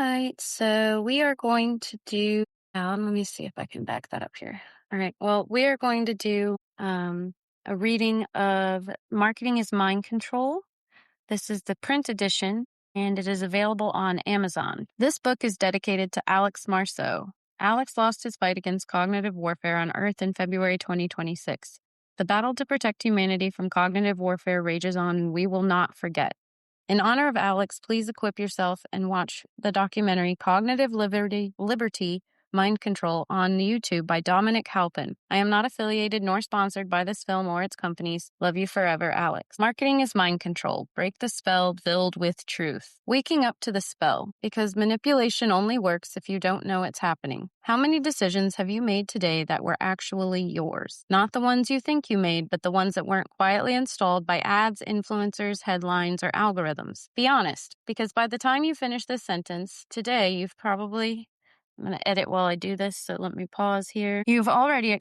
right, so we are going to do, let me see if I can back that up here. All right, well, we are going to do a reading of Marketing is Mind Control. This is the print edition, and it is available on Amazon. This book is dedicated to Alex Marceau. Alex lost his fight against cognitive warfare on Earth in February 2026. The battle to protect humanity from cognitive warfare rages on, and we will not forget. In honor of Alex, please equip yourself and watch the documentary Cognitive Liberty, Mind Control on YouTube by Dominic Halpin. I am not affiliated nor sponsored by this film or its companies. Love you forever, Alex. Marketing is mind control. Break the spell, build with truth. Waking up to the spell, because manipulation only works if you don't know it's happening. How many decisions have you made today that were actually yours? Not the ones you think you made, but the ones that weren't quietly installed by ads, influencers, headlines, or algorithms. Be honest, because by the time you finish this sentence, today you've probably... I'm going to edit while I do this, so let me pause here. You've already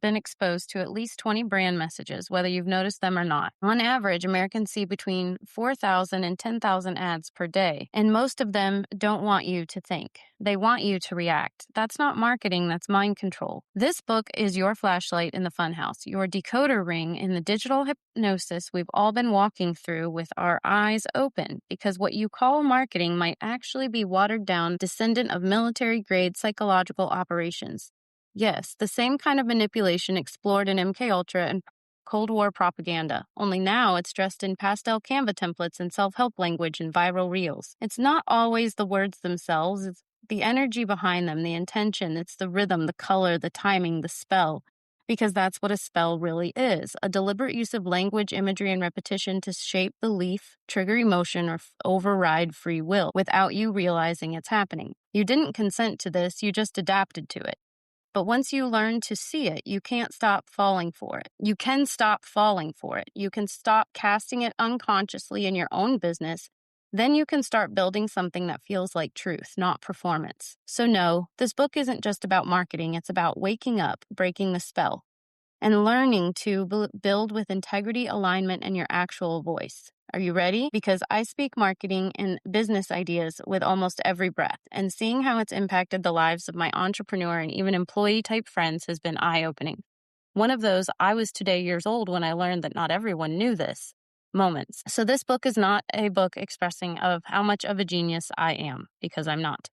been exposed to at least 20 brand messages, whether you've noticed them or not. On average, Americans see between 4,000 and 10,000 ads per day, and most of them don't want you to think. They want you to react. That's not marketing, that's mind control. This book is your flashlight in the funhouse, your decoder ring in the digital hypnosis we've all been walking through with our eyes open, because what you call marketing might actually be watered down descendant of military-grade psychological operations. Yes, the same kind of manipulation explored in MKUltra and Cold War propaganda, only now it's dressed in pastel Canva templates and self-help language and viral reels. It's not always the words themselves, it's the energy behind them, the intention, it's the rhythm, the color, the timing, the spell. Because that's what a spell really is, a deliberate use of language, imagery, and repetition to shape belief, trigger emotion, or override free will without you realizing it's happening. You didn't consent to this, you just adapted to it. But once you learn to see it, you can't stop falling for it. You can stop falling for it. You can stop casting it unconsciously in your own business. Then you can start building something that feels like truth, not performance. So no, this book isn't just about marketing. It's about waking up, breaking the spell, and learning to build with integrity, alignment, and your actual voice. Are you ready? Because I speak marketing and business ideas with almost every breath, and seeing how it's impacted the lives of my entrepreneur and even employee-type friends has been eye-opening. One of those, I was today years old when I learned that not everyone knew this, moments. So this book is not a book expressing of how much of a genius I am, because I'm not.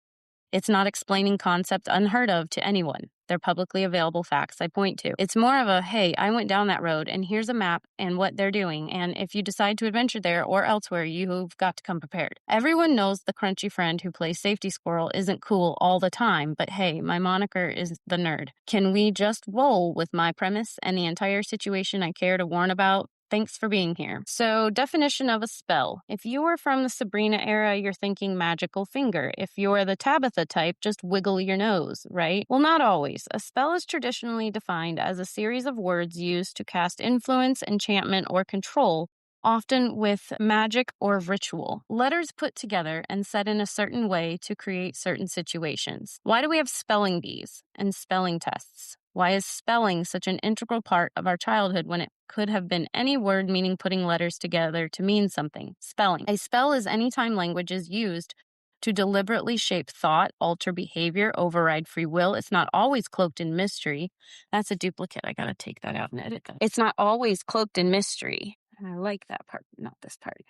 It's not explaining concepts unheard of to anyone. They're publicly available facts I point to. It's more of a, hey, I went down that road and here's a map and what they're doing. And if you decide to adventure there or elsewhere, you've got to come prepared. Everyone knows the crunchy friend who plays safety squirrel isn't cool all the time, but hey, my moniker is the nerd. Can we just roll with my premise and the entire situation I care to warn about? Thanks for being here. So, definition of a spell. If you were from the Sabrina era, you're thinking magical finger. If you're the Tabitha type, just wiggle your nose, right? Well, not always. A spell is traditionally defined as a series of words used to cast influence, enchantment, or control, often with magic or ritual. Letters put together and said in a certain way to create certain situations. Why do we have spelling bees and spelling tests? Why is spelling such an integral part of our childhood when it could have been any word meaning putting letters together to mean something? Spelling. A spell is any time language is used to deliberately shape thought, alter behavior, override free will. It's not always cloaked in mystery. That's a duplicate. I gotta take that out and edit that. It's not always cloaked in mystery. I like that part, not this part.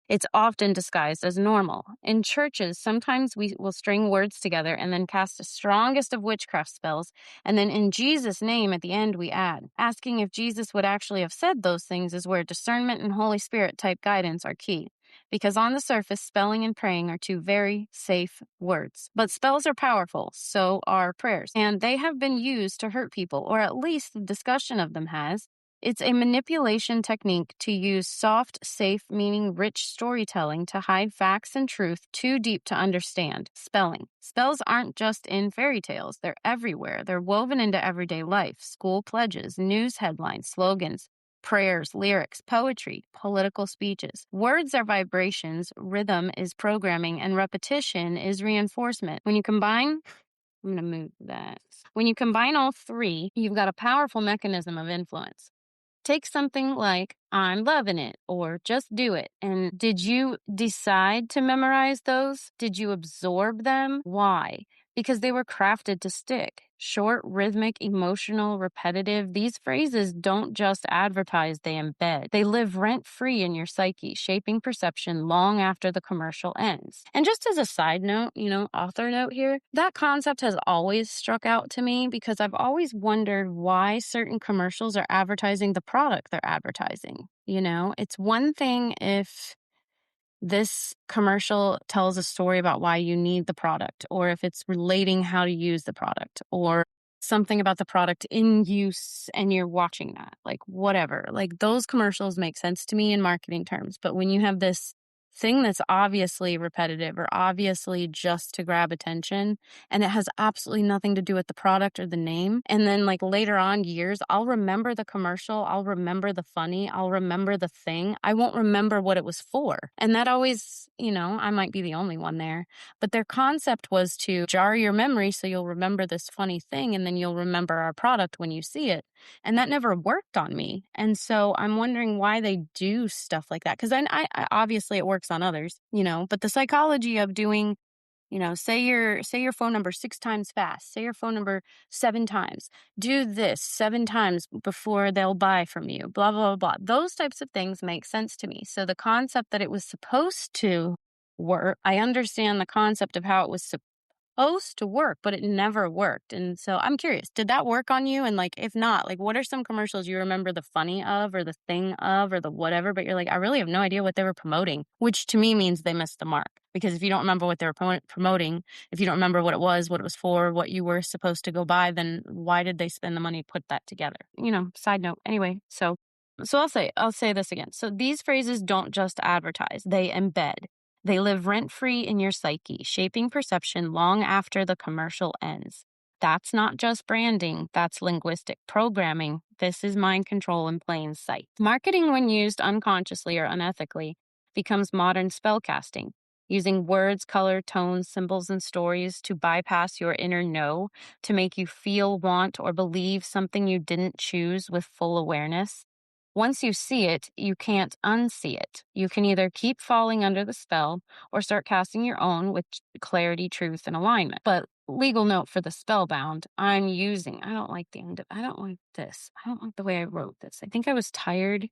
It's often disguised as normal. In churches, sometimes we will string words together and then cast the strongest of witchcraft spells, and then in Jesus' name at the end we add. Asking if Jesus would actually have said those things is where discernment and Holy Spirit type guidance are key. Because on the surface, spelling and praying are two very safe words. But spells are powerful, so are prayers. And they have been used to hurt people, or at least the discussion of them has. It's a manipulation technique to use soft, safe, meaning rich storytelling to hide facts and truth too deep to understand. Spelling. Spells aren't just in fairy tales. They're everywhere. They're woven into everyday life. School pledges, news headlines, slogans, prayers, lyrics, poetry, political speeches. Words are vibrations, rhythm is programming, and repetition is reinforcement. When you combine... I'm going to move that. When you combine all three, you've got a powerful mechanism of influence. Take something like, I'm loving it, or just do it. And did you decide to memorize those? Did you absorb them? Why? Because they were crafted to stick. Short, rhythmic, emotional, repetitive. These phrases don't just advertise, they embed. They live rent free in your psyche, shaping perception long after the commercial ends. And just as a side note, author note here, that concept has always struck out to me because I've always wondered why certain commercials are advertising the product they're advertising. It's one thing if this commercial tells a story about why you need the product, or if it's relating how to use the product, or something about the product in use and you're watching that, like whatever. Like those commercials make sense to me in marketing terms. But when you have this thing that's obviously repetitive or obviously just to grab attention and it has absolutely nothing to do with the product or the name, and then like later on years, I'll remember the commercial, I'll remember the funny, I'll remember the thing, I won't remember what it was for. And that always, I might be the only one there, but their concept was to jar your memory so you'll remember this funny thing and then you'll remember our product when you see it. And that never worked on me. And so I'm wondering why they do stuff like that. Because I obviously it works on others, but the psychology of doing, say your phone number 6 times fast, say your phone number 7 times, do this 7 times before they'll buy from you, blah, blah, blah. Those types of things make sense to me. So the concept that it was supposed to work, I understand the concept of how it was supposed to work, but it never worked. And so I'm curious, did that work on you? And like, if not, like, what are some commercials you remember the funny of or the thing of or the whatever, but you're like, I really have no idea what they were promoting, which to me means they missed the mark. Because if you don't remember what they were promoting, if you don't remember what it was for, what you were supposed to go buy, then why did they spend the money to put that together? Side note. Anyway, so I'll say this again. So these phrases don't just advertise, they embed. They live rent-free in your psyche, shaping perception long after the commercial ends. That's not just branding, that's linguistic programming. This is mind control in plain sight. Marketing, when used unconsciously or unethically, becomes modern spellcasting, using words, color, tones, symbols, and stories to bypass your inner know, to make you feel, want, or believe something you didn't choose with full awareness. Once you see it, you can't unsee it. You can either keep falling under the spell or start casting your own with clarity, truth, and alignment. But legal note for the spellbound, I don't like this. I don't like the way I wrote this. I think I was tired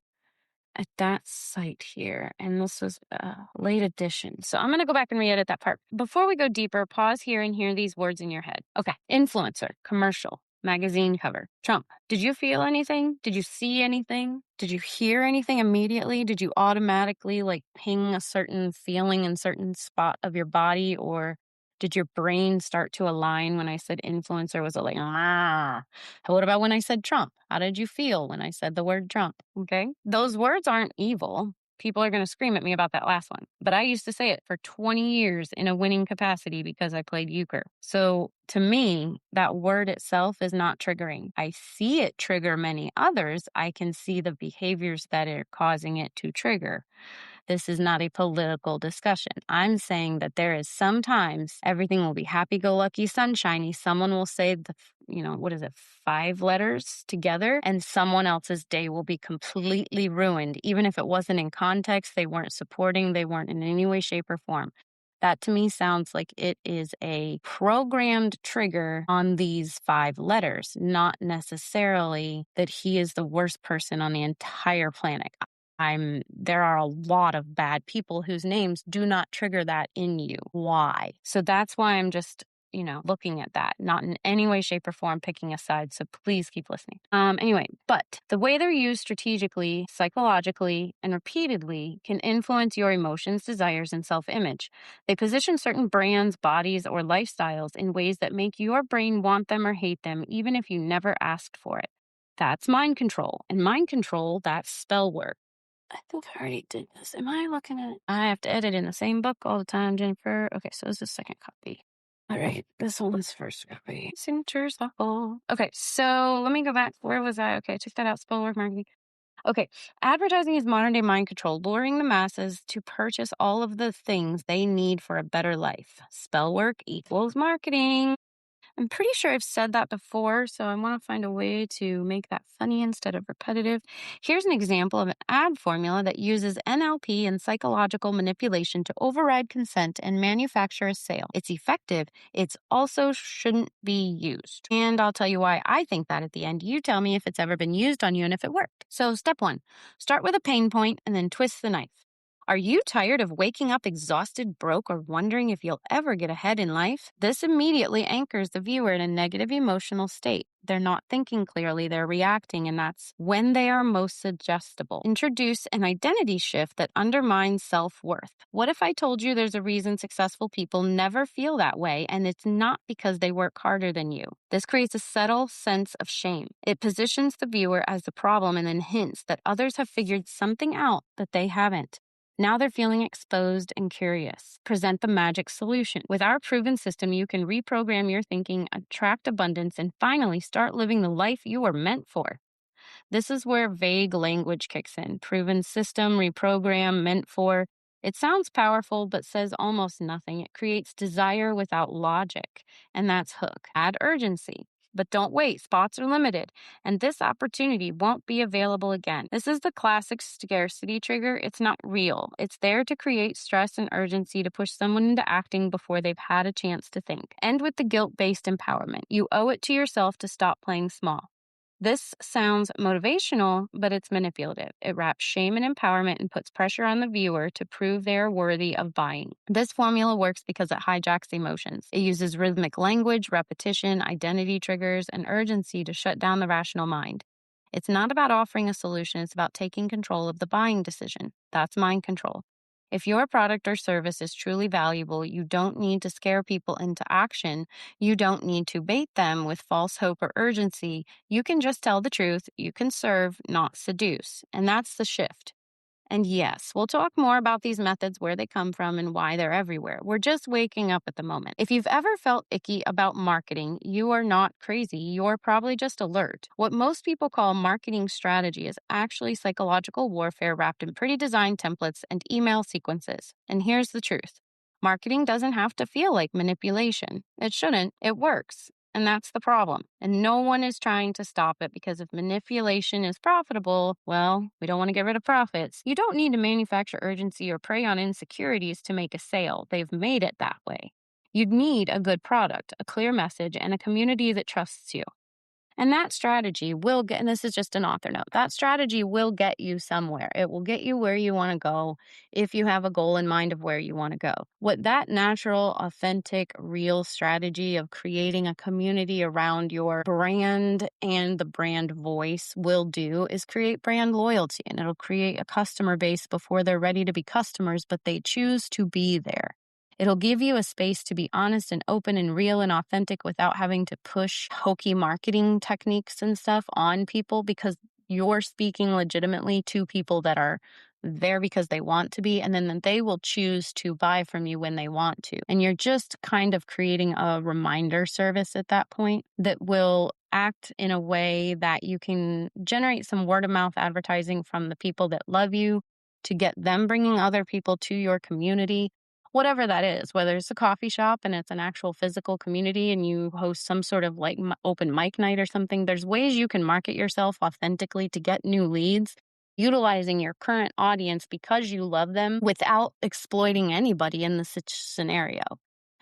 at that site here, and this was a late edition. So I'm going to go back and re-edit that part. Before we go deeper, pause here and hear these words in your head. Okay. Influencer, commercial, magazine cover, Trump. Did you feel anything? Did you see anything? Did you hear anything immediately? Did you automatically like ping a certain feeling in a certain spot of your body, or did your brain start to align when I said influencer? Was it like, What about when I said Trump? How did you feel when I said the word Trump? Okay. Those words aren't evil. People are going to scream at me about that last one. But I used to say it for 20 years in a winning capacity because I played euchre. So to me, that word itself is not triggering. I see it trigger many others. I can see the behaviors that are causing it to trigger. This is not a political discussion. I'm saying that there is sometimes everything will be happy-go-lucky, sunshiny. Someone will say the, 5 letters together, and someone else's day will be completely ruined. Even if it wasn't in context, they weren't supporting, they weren't in any way, shape, or form. That to me sounds like it is a programmed trigger on these 5 letters, not necessarily that he is the worst person on the entire planet. There are a lot of bad people whose names do not trigger that in you. Why? So that's why I'm just, looking at that, not in any way, shape, or form picking a side. So please keep listening. Anyway, but the way they're used strategically, psychologically, and repeatedly can influence your emotions, desires, and self-image. They position certain brands, bodies, or lifestyles in ways that make your brain want them or hate them, even if you never asked for it. That's mind control. And mind control, that's spell work. I think I already did this. Am I looking at it? I have to edit in the same book all the time, Jennifer. Okay, so this is the second copy. All right, this one's first copy. Signature shuffle. Okay, so let me go back. Where was I? Okay, I took that out. Spell work marketing. Okay, advertising is modern day mind control, luring the masses to purchase all of the things they need for a better life. Spell work equals marketing. I'm pretty sure I've said that before, so I want to find a way to make that funny instead of repetitive. Here's an example of an ad formula that uses NLP and psychological manipulation to override consent and manufacture a sale. It's effective. It's also shouldn't be used. And I'll tell you why I think that at the end. You tell me if it's ever been used on you and if it worked. So step one, start with a pain point and then twist the knife. Are you tired of waking up exhausted, broke, or wondering if you'll ever get ahead in life? This immediately anchors the viewer in a negative emotional state. They're not thinking clearly, they're reacting, and that's when they are most suggestible. Introduce an identity shift that undermines self-worth. What if I told you there's a reason successful people never feel that way, and it's not because they work harder than you? This creates a subtle sense of shame. It positions the viewer as the problem and then hints that others have figured something out that they haven't. Now they're feeling exposed and curious. Present the magic solution. With our proven system, you can reprogram your thinking, attract abundance, and finally start living the life you were meant for. This is where vague language kicks in. Proven system, reprogram, meant for. It sounds powerful, but says almost nothing. It creates desire without logic, and that's hook. Add urgency. But don't wait, spots are limited, and this opportunity won't be available again. This is the classic scarcity trigger. It's not real. It's there to create stress and urgency to push someone into acting before they've had a chance to think. End with the guilt-based empowerment. You owe it to yourself to stop playing small. This sounds motivational, but it's manipulative. It wraps shame and empowerment and puts pressure on the viewer to prove they are worthy of buying. This formula works because it hijacks emotions. It uses rhythmic language, repetition, identity triggers, and urgency to shut down the rational mind. It's not about offering a solution, it's about taking control of the buying decision. That's mind control. If your product or service is truly valuable, you don't need to scare people into action. You don't need to bait them with false hope or urgency. You can just tell the truth. You can serve, not seduce. And that's the shift. And yes, we'll talk more about these methods, where they come from, and why they're everywhere. We're just waking up at the moment. If you've ever felt icky about marketing, you are not crazy. You're probably just alert. What most people call marketing strategy is actually psychological warfare wrapped in pretty design templates and email sequences. And here's the truth. Marketing doesn't have to feel like manipulation. It shouldn't. It works. And that's the problem. And no one is trying to stop it, because if manipulation is profitable, well, we don't want to get rid of profits. You don't need to manufacture urgency or prey on insecurities to make a sale. They've made it that way. You'd need a good product, a clear message, and a community that trusts you. And that strategy will get, and this is just an author note, that strategy will get you somewhere. It will get you where you want to go if you have a goal in mind of where you want to go. What that natural, authentic, real strategy of creating a community around your brand and the brand voice will do is create brand loyalty, and it'll create a customer base before they're ready to be customers, but they choose to be there. It'll give you a space to be honest and open and real and authentic without having to push hokey marketing techniques and stuff on people, because you're speaking legitimately to people that are there because they want to be, and then they will choose to buy from you when they want to. And you're just kind of creating a reminder service at that point that will act in a way that you can generate some word of mouth advertising from the people that love you to get them bringing other people to your community. Whatever that is, whether it's a coffee shop and it's an actual physical community and you host some sort of like open mic night or something, there's ways you can market yourself authentically to get new leads, utilizing your current audience because you love them without exploiting anybody in the scenario.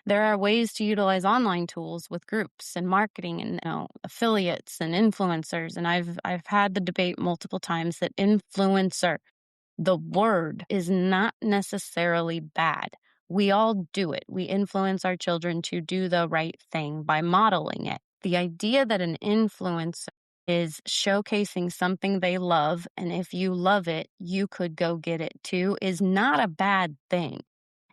There are ways to utilize online tools with groups and marketing and affiliates and influencers. And I've had the debate multiple times that influencer, the word, is not necessarily bad. We all do it. We influence our children to do the right thing by modeling it. The idea that an influencer is showcasing something they love, and if you love it, you could go get it too, is not a bad thing.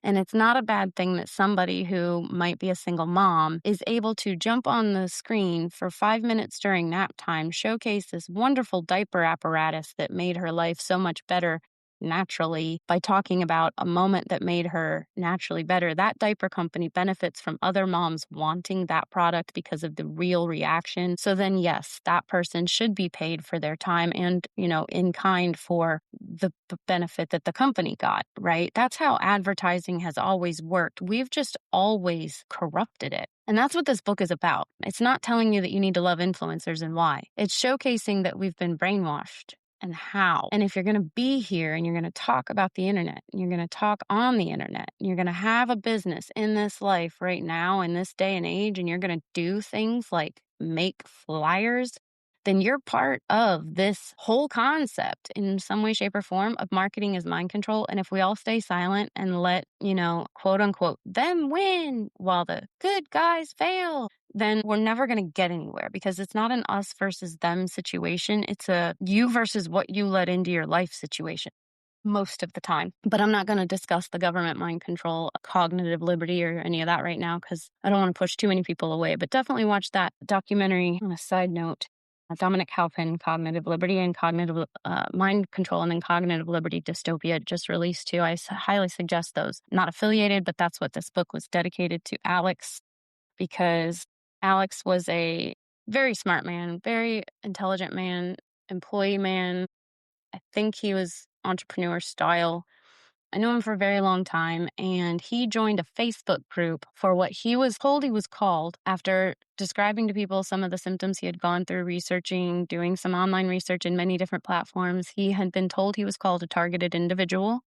And it's not a bad thing that somebody who might be a single mom is able to jump on the screen for 5 minutes during nap time, showcase this wonderful diaper apparatus that made her life so much better naturally by talking about a moment that made her naturally better, that diaper company benefits from other moms wanting that product because of the real reaction. So then, yes, that person should be paid for their time and, in kind for the benefit that the company got, right? That's how advertising has always worked. We've just always corrupted it. And that's what this book is about. It's not telling you that you need to love influencers and why. It's showcasing that we've been brainwashed and how. And if you're going to be here and you're going to talk about the internet, and you're going to talk on the internet, and you're going to have a business in this life right now, in this day and age, and you're going to do things like make flyers, then you're part of this whole concept in some way, shape, or form of marketing as mind control. And if we all stay silent and let, quote unquote, them win while the good guys fail, then we're never going to get anywhere, because it's not an us versus them situation. It's a you versus what you let into your life situation most of the time. But I'm not going to discuss the government mind control, cognitive liberty, or any of that right now, because I don't want to push too many people away. But definitely watch that documentary. On a side note, Dominic Halpin, Cognitive Liberty and Cognitive Mind Control, and then Cognitive Liberty Dystopia just released too. I highly suggest those. Not affiliated, but that's what this book was dedicated to Alex, because Alex was a very smart man, very intelligent man, employee man. I think he was entrepreneur style. I knew him for a very long time, and he joined a Facebook group for what he was told he was called after describing to people some of the symptoms he had gone through researching, doing some online research in many different platforms. He had been told he was called a targeted individual.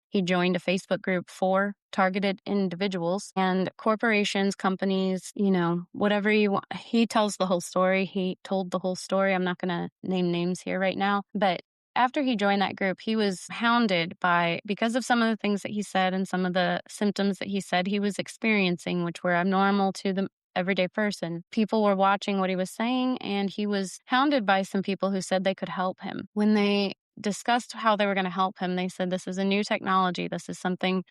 He joined a Facebook group for targeted individuals and corporations, companies, whatever you want. He tells the whole story. He told the whole story. I'm not going to name names here right now, but after he joined that group, he was hounded because of some of the things that he said and some of the symptoms that he said he was experiencing, which were abnormal to the everyday person. People were watching what he was saying, and he was hounded by some people who said they could help him. When they discussed how they were going to help him, they said, "This is a new technology. This is something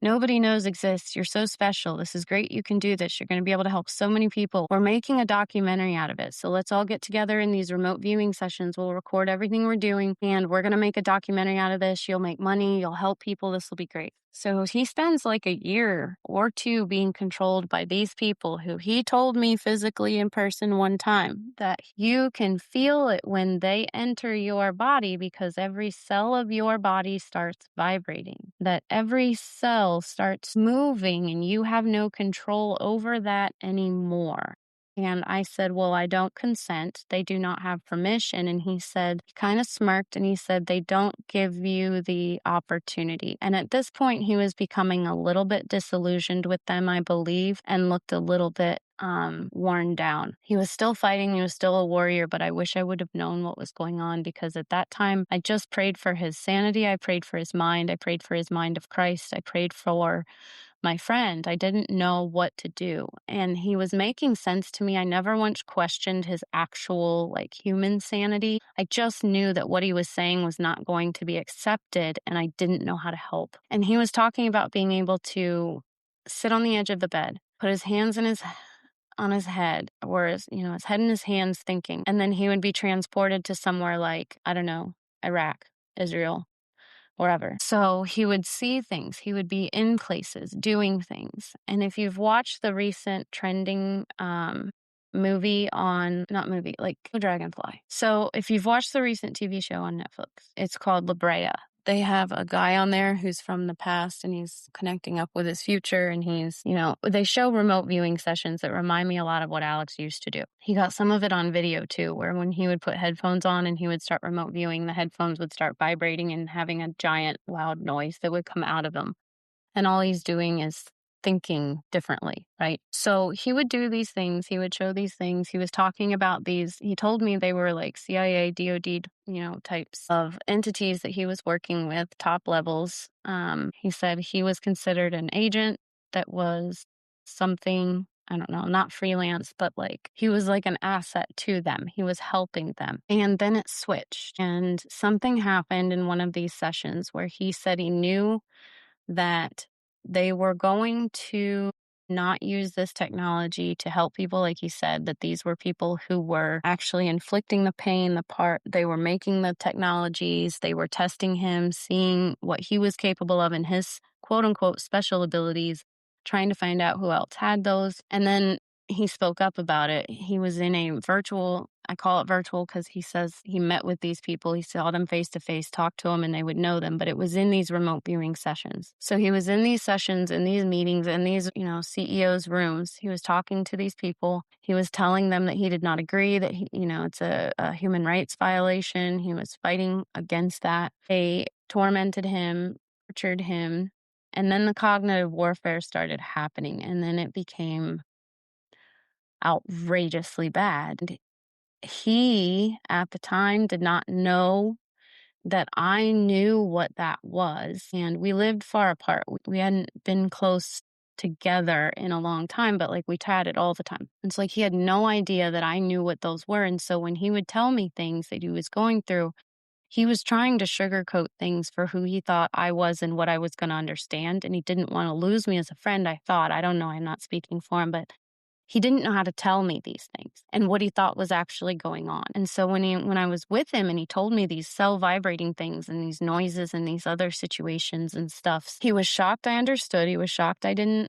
nobody knows exists. You're so special. This is great. You can do this. You're going to be able to help so many people. We're making a documentary out of it. So let's all get together in these remote viewing sessions. We'll record everything we're doing, and we're going to make a documentary out of this. You'll make money. You'll help people. This will be great." So he spends like a year or two being controlled by these people who he told me physically in person one time that you can feel it when they enter your body, because every cell of your body starts vibrating, that every cell starts moving, and you have no control over that anymore. And I said, "Well, I don't consent. They do not have permission." And he kind of smirked, and he said, "They don't give you the opportunity." And at this point, he was becoming a little bit disillusioned with them, I believe, and looked a little bit worn down. He was still fighting. He was still a warrior, but I wish I would have known what was going on, because at that time, I just prayed for his sanity. I prayed for his mind. I prayed for his mind of Christ. I prayed for my friend. I didn't know what to do. And he was making sense to me. I never once questioned his actual human sanity. I just knew that what he was saying was not going to be accepted, and I didn't know how to help. And he was talking about being able to sit on the edge of the bed, put his hands on his head, or his head in his hands, thinking, and then he would be transported to somewhere like, I don't know, Iraq, Israel, wherever. So he would see things. He would be in places doing things. And if you've watched the recent trending movie on, not movie, like Dragonfly. So if you've watched the recent TV show on Netflix, it's called La Brea. They have a guy on there who's from the past, and he's connecting up with his future, and he's, they show remote viewing sessions that remind me a lot of what Alex used to do. He got some of it on video too, where when he would put headphones on and he would start remote viewing, the headphones would start vibrating and having a giant loud noise that would come out of them. And all he's doing is thinking differently, right? So he would do these things. He would show these things. He was talking about these. He told me they were like CIA, DOD, types of entities that he was working with, top levels. He said he was considered an agent that was something, I don't know, not freelance, but he was like an asset to them. He was helping them. And then it switched, and something happened in one of these sessions where he said he knew that they were going to not use this technology to help people, like he said, that these were people who were actually inflicting the pain, they were making the technologies, they were testing him, seeing what he was capable of in his quote unquote special abilities, trying to find out who else had those. And then he spoke up about it. He was in a virtual, I call it virtual because he says he met with these people. He saw them face to face, talked to them, and they would know them, but it was in these remote viewing sessions. So he was in these sessions, in these meetings, in these, CEOs' rooms. He was talking to these people. He was telling them that he did not agree, that it's a human rights violation. He was fighting against that. They tormented him, tortured him. And then the cognitive warfare started happening, and then it became outrageously bad. He, at the time, did not know that I knew what that was. And we lived far apart. We hadn't been close together in a long time, but like we chatted all the time. It's like he had no idea that I knew what those were. And so when he would tell me things that he was going through, he was trying to sugarcoat things for who he thought I was and what I was going to understand. And he didn't want to lose me as a friend, I thought. I don't know. I'm not speaking for him, but he didn't know how to tell me these things and what he thought was actually going on. And so when I was with him and he told me these cell vibrating things and these noises and these other situations and stuff, he was shocked I understood. He was shocked I didn't,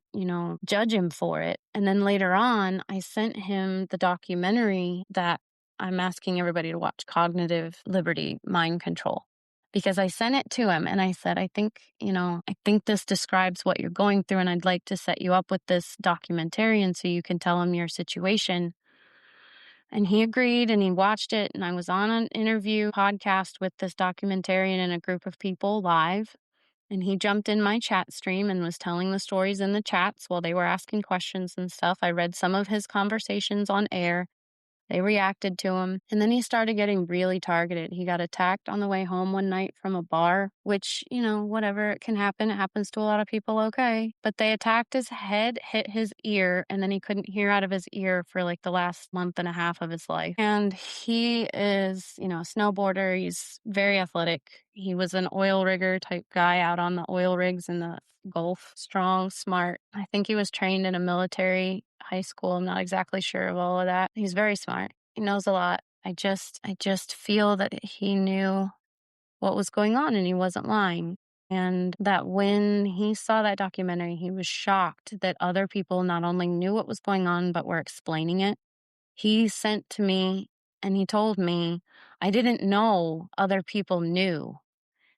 judge him for it. And then later on, I sent him the documentary that I'm asking everybody to watch, Cognitive Liberty, Mind Control. Because I sent it to him and I said, I think this describes what you're going through and I'd like to set you up with this documentarian so you can tell him your situation. And he agreed and he watched it, and I was on an interview podcast with this documentarian and a group of people live. And he jumped in my chat stream and was telling the stories in the chats while they were asking questions and stuff. I read some of his conversations on air. They reacted to him. And then he started getting really targeted. He got attacked on the way home one night from a bar, which, whatever, it can happen. It happens to a lot of people, okay. But they attacked his head, hit his ear, and then he couldn't hear out of his ear for like the last month and a half of his life. And he is, a snowboarder. He's very athletic. He was an oil rigger type guy out on the oil rigs in the Gulf. Strong, smart. I think he was trained in a military high school. I'm not exactly sure of all of that. He's very smart. He knows a lot. I just feel that he knew what was going on and he wasn't lying. And that when he saw that documentary, he was shocked that other people not only knew what was going on, but were explaining it. He sent to me and he told me, I didn't know other people knew.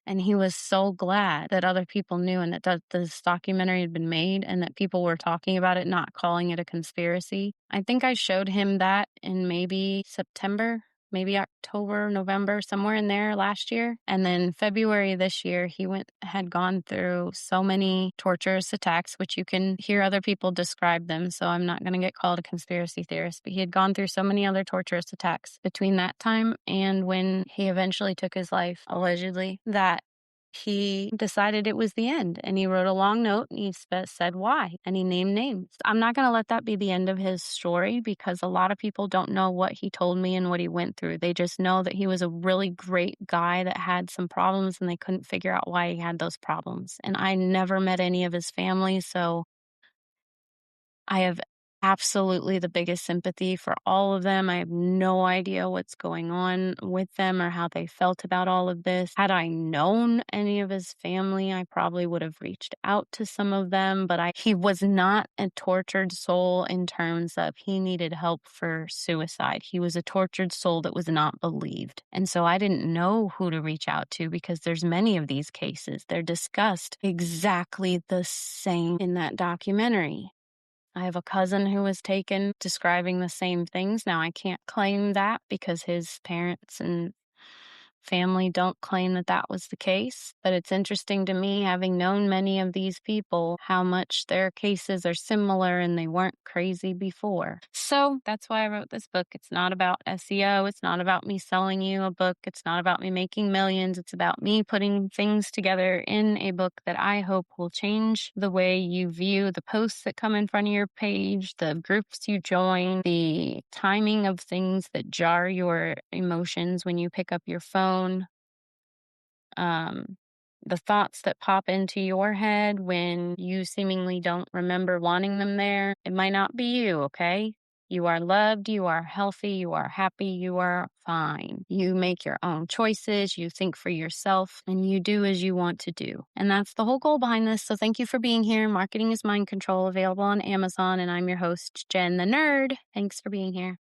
And he was so glad that other people knew and that this documentary had been made and that people were talking about it, not calling it a conspiracy. I think I showed him that in maybe September, maybe October, November, somewhere in there last year. And then February this year, he had gone through so many torturous attacks, which you can hear other people describe them. So I'm not going to get called a conspiracy theorist, but he had gone through so many other torturous attacks between that time and when he eventually took his life, allegedly, that he decided it was the end. And he wrote a long note and he said why. And he named names. I'm not going to let that be the end of his story because a lot of people don't know what he told me and what he went through. They just know that he was a really great guy that had some problems and they couldn't figure out why he had those problems. And I never met any of his family, so I have absolutely the biggest sympathy for all of them. I have no idea what's going on with them or how they felt about all of this. Had I known any of his family, I probably would have reached out to some of them, but he was not a tortured soul in terms of he needed help for suicide. He was a tortured soul that was not believed. And so I didn't know who to reach out to because there's many of these cases. They're discussed exactly the same in that documentary. I have a cousin who was taken describing the same things. Now, I can't claim that because his parents and family don't claim that that was the case, but it's interesting to me, having known many of these people, how much their cases are similar and they weren't crazy before. So that's why I wrote this book. It's not about SEO. It's not about me selling you a book. It's not about me making millions. It's about me putting things together in a book that I hope will change the way you view the posts that come in front of your page, the groups you join, the timing of things that jar your emotions when you pick up your phone. the thoughts that pop into your head when you seemingly don't remember wanting them there, it might not be you, okay? You are loved, you are healthy, you are happy, you are fine. You make your own choices, you think for yourself, and you do as you want to do. And that's the whole goal behind this. So thank you for being here. Marketing is Mind Control, available on Amazon. And I'm your host, Jen the Nerd. Thanks for being here.